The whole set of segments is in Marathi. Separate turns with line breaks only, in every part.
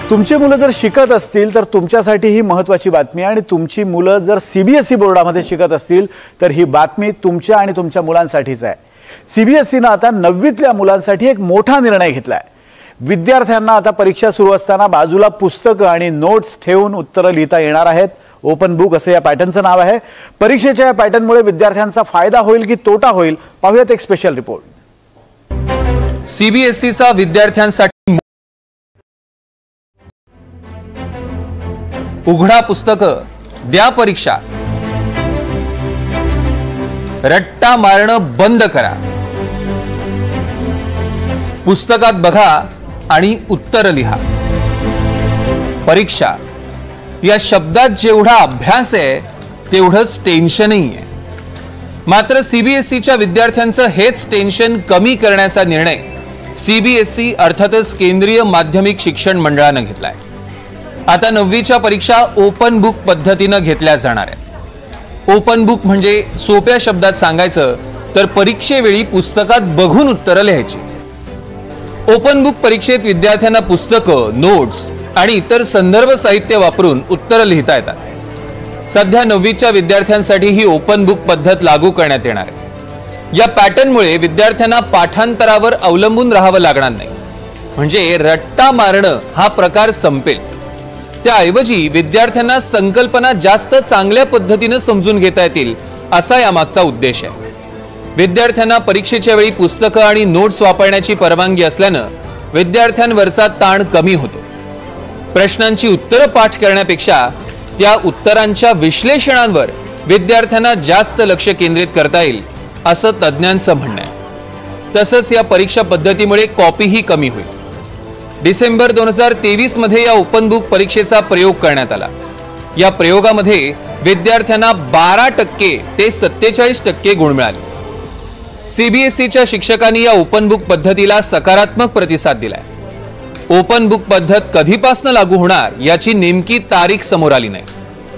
तुमची मुलं जर शिकत असतील तर तुमच्यासाठी ही महत्त्वाची बातमी आहे आणि तुमची मुलं जर सीबीएसई बोर्डामध्ये शिकत असतील तर ही बातमी तुमच्या आणि तुमच्या मुलांसाठीच आहे। सीबीएसईने आता 9वीतल्या मुलांसाठी एक मोठा निर्णय घेतलाय। विद्यार्थ्यांना आता परीक्षा सुरू असताना बाजूला पुस्तकं आणि नोट्स ठेवून उत्तरं लिहिता येणार आहेत। ओपन बुक असे या पॅटर्नचं नाव आहे। परीक्षेच्या या पॅटर्नमुळे विद्यार्थ्यांचा फायदा होईल की तोटा होईल पाहूयात एक स्पेशल रिपोर्ट।
सीबीएसईचा विद्यार्थ्यांसाठी उघडा पुस्तक द्या परीक्षा, रट्टा मारणं बंद करा, पुस्तकात बघा आणि उत्तर लिहा। परीक्षा या शब्दात जेवढा अभ्यास आहे तेवढंच टेन्शनही आहे। मात्र सीबीएसईच्या विद्यार्थ्यांचं हेच टेन्शन कमी करण्याचा निर्णय सीबीएसई अर्थातच केंद्रीय माध्यमिक शिक्षण मंडळाने घेतलाय। आता 9वीच्या परीक्षा ओपन बुक पद्धतीने घेतल्या जाणार आहेत। ओपन बुक म्हणजे सोप्या शब्दात सांगायचं तर परीक्षेवेळी पुस्तकात बघून उत्तरं लिहायची। ओपन बुक परीक्षेत विद्यार्थ्यांना पुस्तकं, नोट्स आणि इतर संदर्भ साहित्य वापरून उत्तरं लिहिता येतात। सध्या 9वीच्या विद्यार्थ्यांसाठी ही ओपन बुक पद्धत लागू करण्यात येणार आहे। या पॅटर्नमुळे विद्यार्थ्यांना पाठांतरावर अवलंबून राहावं लागणार नाही, म्हणजे रट्टा मारणं हा प्रकार संपेल। त्याऐवजी विद्यार्थ्यांना संकल्पना जास्त चांगल्या पद्धतीने समजून घेता येतील असा यामागचा उद्देश आहे। विद्यार्थ्यांना परीक्षेच्या वेळी पुस्तकं आणि नोट्स वापरण्याची परवानगी असल्याने विद्यार्थ्यांवरचा ताण कमी होतो। प्रश्नांची उत्तरं पाठ करण्यापेक्षा त्या उत्तरांच्या विश्लेषणांवर विद्यार्थ्यांना जास्त लक्ष केंद्रित करता येईल असं तज्ञांचं म्हणणं आहे। तसंच या परीक्षा पद्धतीमुळे कॉपीही कमी होईल। डिसेंबर 2023 मध्ये या ओपन बुक परीक्षेचा प्रयोग करण्यात आला। या प्रयोगामध्ये विद्यार्थ्यांना 12% ते 47% गुण मिळाले। सीबीएसईच्या शिक्षकांनी या ओपन बुक पद्धतीला सकारात्मक प्रतिसाद दिलाय। ओपन बुक पद्धत कधीपासून लागू होणार याची नेमकी तारीख समोर आली नाही,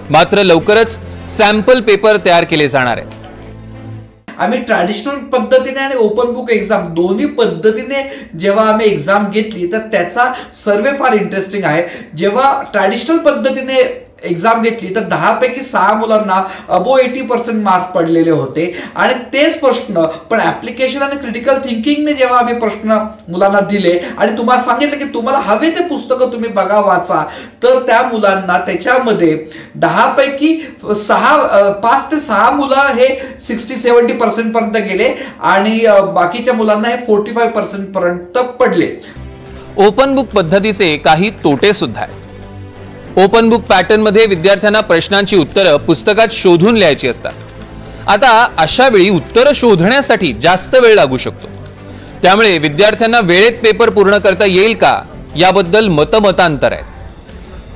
मात्र लवकरच सॅम्पल पेपर तयार केले जाणार आहेत।
आम्ही ट्रॅडिशनल पद्धतीने आणि ओपन बुक एक्झाम दोन्ही पद्धतीने जेव्हा आम्ही एक्झाम घेतली तर त्याचा सर्वे फार इंटरेस्टिंग आहे। जेव्हा ट्रॅडिशनल पद्धतीने एक्झाम घेतली तर 10 पैकी 6 मुलांना अबो 80% मार्क्स पडलेले होते आणि तेच प्रश्न पण ऍप्लिकेशन आणि क्रिटिकल थिंकिंगने जेव्हा आम्ही प्रश्न मुलांना दिले आणि तुम्हाला सांगितलं की तुम्हाला हवे ते पुस्तकं तुम्ही बघा, वाचा, तर त्या मुलांना त्याच्यामध्ये 10 पैकी 5 ते 6 मुलं हे 60-70% पर्यंत गेले आणि बाकीच्या मुलांना हे 45% पर्यंत पडले।
ओपन बुक पद्धतीचे काही तोटे सुद्धा आहेत। ओपन बुक पॅटर्न मध्ये विद्यार्थ्यांना प्रश्नांची उत्तरं पुस्तकात शोधून लिहायची असतात। आता अशा वेळी उत्तरं शोधण्यासाठी जास्त वेळ लागू शकतो। त्यामुळे विद्यार्थ्यांना वेळेत पेपर पूर्ण करता येईल का याबद्दल मतमतांतर आहे।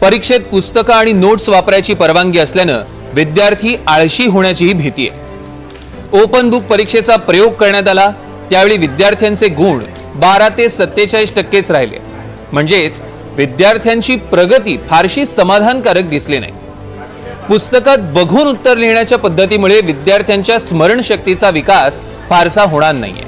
परीक्षेत पुस्तकं आणि नोट्स वापरायची परवानगी असल्याने विद्यार्थी आळशी होण्याचीही भीती आहे। ओपन बुक परीक्षेचा प्रयोग करण्यात आला त्यावेळी विद्यार्थ्यांचे गुण 12 ते 47%च राहिले, म्हणजेच विद्यार्थ्यांची प्रगती फारशी समाधानकारक दिसली नाही। पुस्तकात बघून उत्तर लिहिण्याच्या पद्धतीमुळे विद्यार्थ्यांच्या स्मरणशक्तीचा विकास फारसा होणार नाहीये।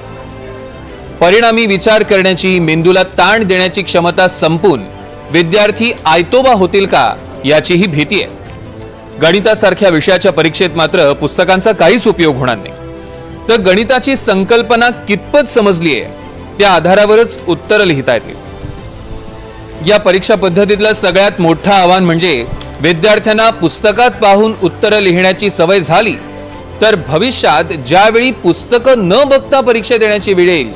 परिणामी विचार करण्याची, मेंदूला ताण देण्याची क्षमता संपून विद्यार्थी आयतोबा होतील का याचीही भीती आहे। गणितासारख्या विषयाच्या परीक्षेत मात्र पुस्तकांचा काहीच उपयोग होणार नाही, तर गणिताची संकल्पना कितपत समजली आहे त्या आधारावरच उत्तर लिहिता येतील। या परीक्षा पद्धतीतलं सगळ्यात मोठं आव्हान म्हणजे विद्यार्थ्यांना पुस्तकात पाहून उत्तरं लिहिण्याची सवय झाली तर भविष्यात ज्यावेळी पुस्तकं न बघता परीक्षा देण्याची वेळ येईल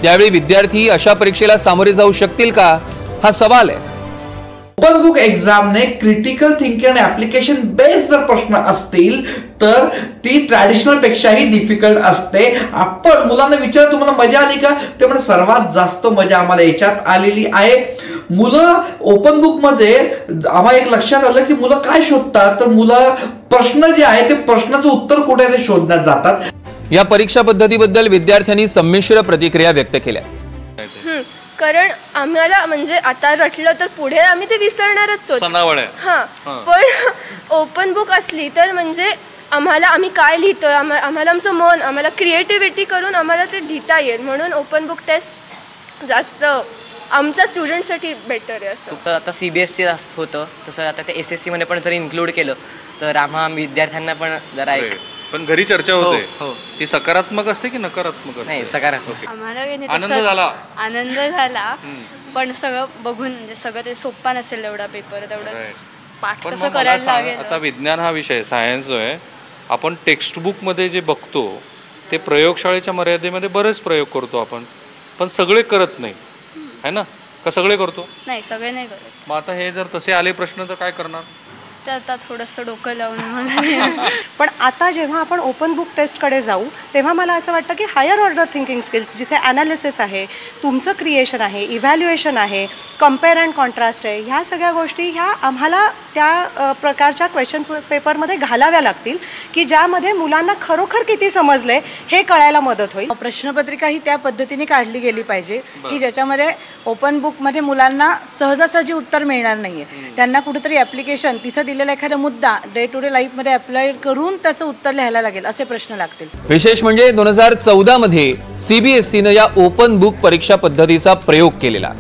त्यावेळी विद्यार्थी अशा परीक्षेला सामोरे जाऊ शकतील का हा सवाल आहे।
ओपन बुक एक्झामने क्रिटिकल थिंकिंग आणि ऍप्लिकेशन बेस्ड जर प्रश्न असतील तर ती ट्रॅडिशनल पेक्षाही डिफिकल्ट असते। आपण मुलांना विचार तुम्हाला मजा आली का, ते म्हणजे सर्वात जास्त मजा आम्हाला याच्यात आलेली आहे। मुलं ओपन बुक मध्ये आम्हाला एक लक्षात आलं की मुलं काय शोधतात, तर मुलं प्रश्न जे आहे ते प्रश्नाचं उत्तर कुठे आहे ते शोधण्यात जातात।
या परीक्षा पद्धतीबद्दल विद्यार्थ्यांनी संमिश्र प्रतिक्रिया व्यक्त केल्या।
कारण आम्हाला म्हणजे आता रटलं तर पुढे आम्ही ते विसरणारच आहोत। पण ओपन बुक असली तर म्हणजे आम्ही काय लिहितोय, आम्हाला आमचं मन, आम्हाला क्रिएटिव्हिटी करून आम्हाला ते लिहिता येईल, म्हणून ओपन बुक टेस्ट जास्त आमच्या स्टुडंटसाठी बेटर आहे असं.
आता CBSE होतं तसं आता ते SSC मध्ये पण जर इन्क्लूड केलं तर आम्हा विद्यार्थ्यांना पण जरा एक
पण घरी चर्चा होते ती सकारात्मक असते की नकारात्मक असते?
नाही, सकारात्मक.
आम्हाला आनंद झाला पण सगळं बघून म्हणजे सगळं ते सोपा नसेल एवढा पेपर, तेवढंच पाठ तसं करायला लागेल.
आता विज्ञान हा विषय सायन्स जो आहे आपण टेक्स्टबुक मध्ये जे बघतो ते प्रयोगशाळेच्या मर्यादेमध्ये बरेच प्रयोग करतो आपण, पण सगळे करत नाही है ना? का सगळे करतो?
नाही, सगळे नाही करत.
मग आता हे जर तसे आले प्रश्न तर काय करणार?
तर आता थोडंसं डोकं लावून
पण आता जेव्हा आपण ओपन बुक टेस्टकडे जाऊ तेव्हा मला असं वाटतं की हायर ऑर्डर थिंकिंग स्किल्स जिथे ॲनालिसिस आहे, तुमचं क्रिएशन आहे, इव्हॅल्युएशन आहे, कम्पेअर अँड कॉन्ट्रास्ट आहे, ह्या सगळ्या गोष्टी ह्या आम्हाला त्या प्रकारच्या क्वेश्चन पेपरमध्ये घालाव्या लागतील की ज्यामध्ये मुलांना खरोखर किती समजले हे कळायला मदत होईल.
प्रश्नपत्रिका ही त्या पद्धतीने काढली गेली पाहिजे की ज्याच्यामध्ये ओपन बुकमध्ये मुलांना सहजासहजी उत्तर मिळणार नाही आहे. त्यांना कुठेतरी ॲप्लिकेशन तिथं दिलेला एखादा मुद्दा डे टू डे लाईफमध्ये अप्लाय करून त्याचं उत्तर लिहायला लागेल असे प्रश्न लागतील.
विशेष म्हणजे 2014 मध्ये CBSEनं या ओपन बुक परीक्षा पद्धतीचा प्रयोग केलेला.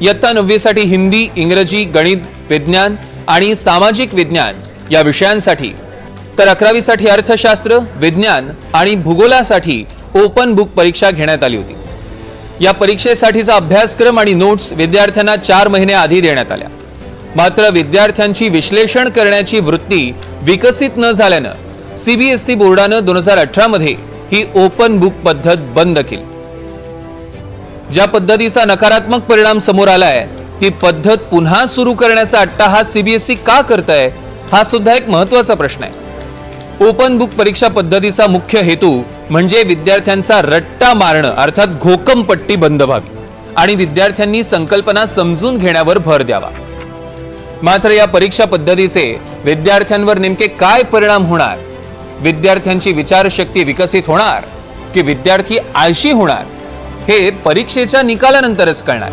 इयत्ता 9वी साठी हिंदी, इंग्रजी, गणित, विज्ञान आणि सामाजिक विज्ञान या विषयांसाठी तर 11वी साठी अर्थशास्त्र, विज्ञान आणि भूगोलासाठी ओपन बुक परीक्षा घेण्यात आली होती. या परीक्षेसाठीचा अभ्यासक्रम आणि नोट्स विद्यार्थ्यांना 4 महिने आधी देण्यात आल्या. मात्र विद्यार्थ्यांची विश्लेषण करण्याची वृत्ती विकसित न झाल्यानं CBSE बोर्डानं 2018 मध्ये ही ओपन बुक पद्धत बंद केली. ज्या पद्धतीचा नकारात्मक परिणाम समोर आलाय ती पद्धत पुन्हा सुरू करण्याचा अट्टाहास CBSE का करतंय हा सुद्धा एक महत्त्वाचा प्रश्न आहे. ओपन बुक परीक्षा पद्धतीचा मुख्य हेतू म्हणजे विद्यार्थ्यांचा रट्टा मारणं अर्थात घोकमपट्टी बंद व्हावी आणि विद्यार्थ्यांनी संकल्पना समजून घेण्यावर भर द्यावा. मात्र या परीक्षा पद्धतीचे विद्यार्थ्यांवर नेमके काय परिणाम होणार? विद्यार्थ्यांची विचारशक्ती विकसित होणार की विद्यार्थी आळशी होणार हे परीक्षेच्या निकालानंतरच कळणार.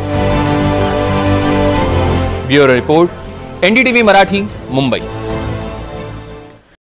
Bureau report, NDTV Marathi, Mumbai.